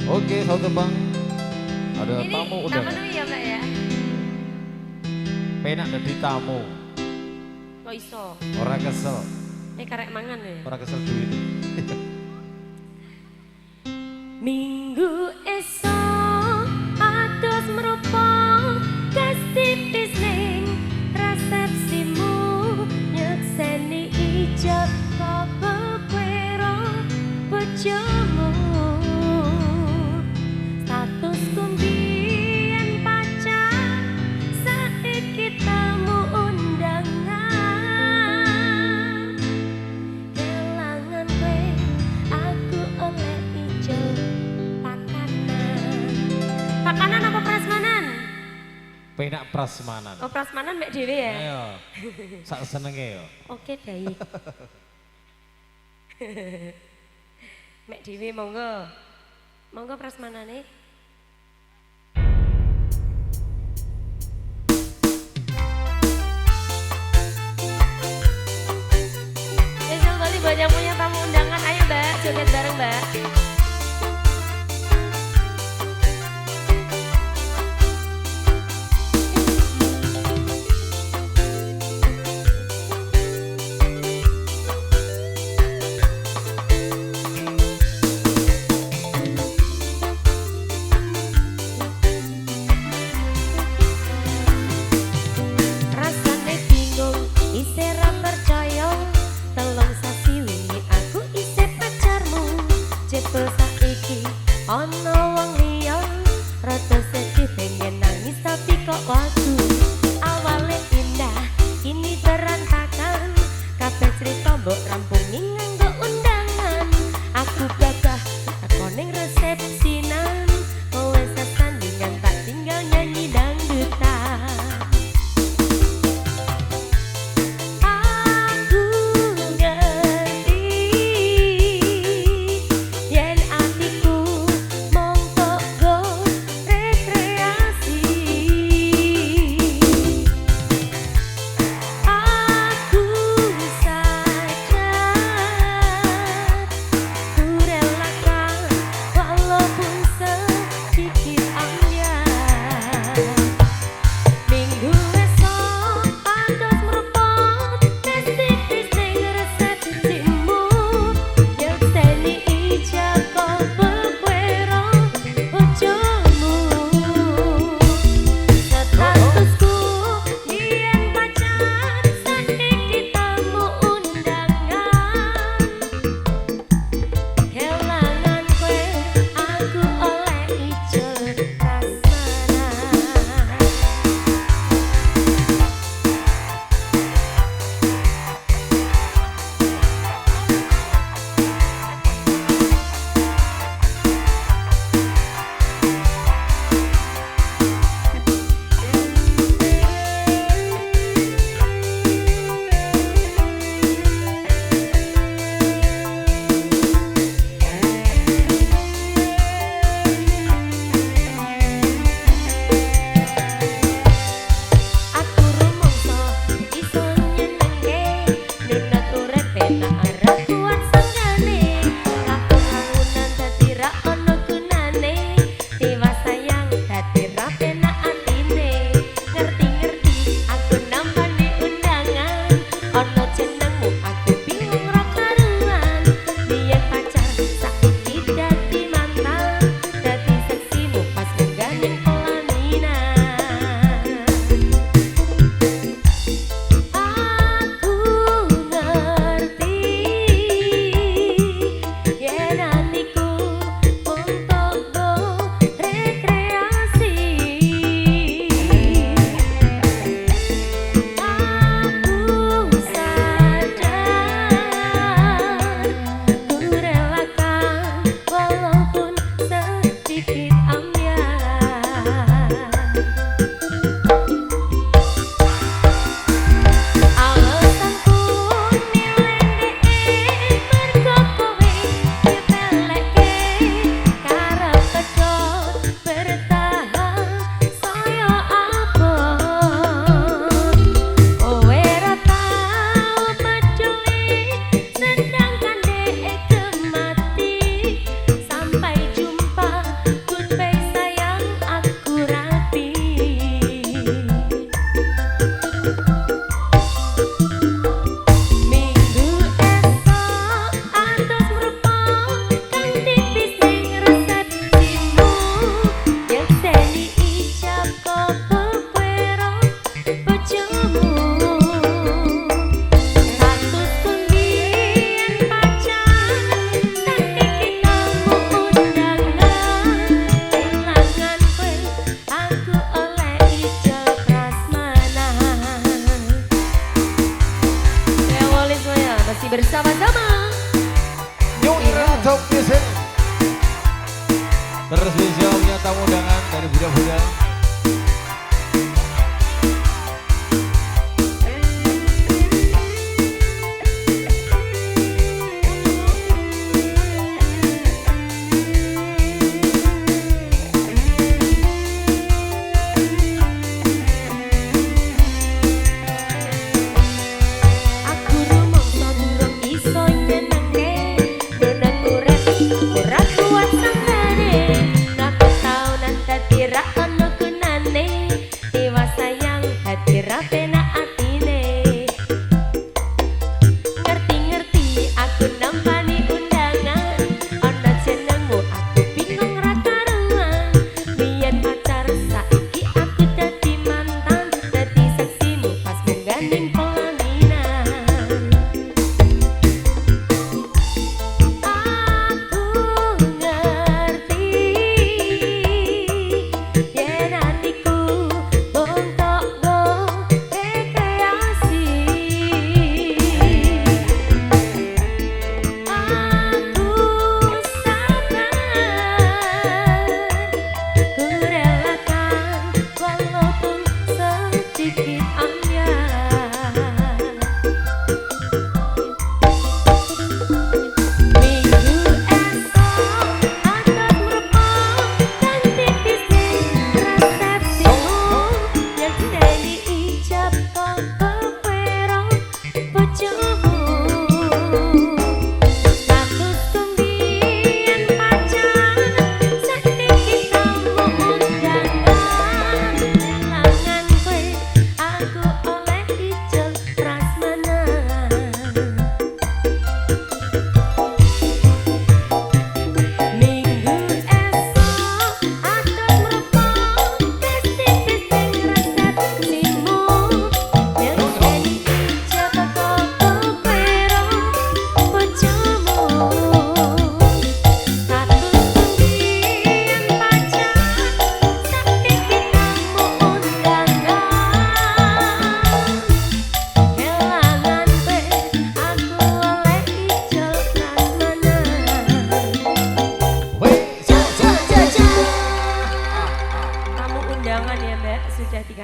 Oke, satu bang. Ada Ini tamu udah. tamu dulu ya Mbak ya. Penak dari tamu. Kok iso? Orang kesel. Karek mangan ya. Orang kesel duit. Minggu esok atus merupa kasih ning resepsimu nyekseni ijab kabel kwero bojomu status kumbien pacar saiki tamu undangan kelangan kowe aku oleh ijo pakanan apa prasmanan? Penak prasmanan. Oh prasmanan mbak Dewi ya? Ayo, sak senenge yo. Oke baik. Mbak Dewi monggo. Monggo prasmanane. Spesial kali buat yang punya tamu undangan. Ayo mbak, joget bareng mbak. Rasane bingung, isih ra percaya. Telung sasi wingi aku isih pacarmu. Jebul saiki ana wong liya. Rada sedih pengen nangis tapi kok wagu. Awale indah, kini berantakan. Kabeh cerita mbok rampungi nganggo undangan. Aku gagah teko ning resepsinan. Kowe sesandingan tak tinggal nyanyi dangdutan. Aku ngerti yen atiku mong tok go rekreasi Terus spesial punya tamu undangan dari Buddha-Buddha. Undangan ya Mbak, sudah dikasih.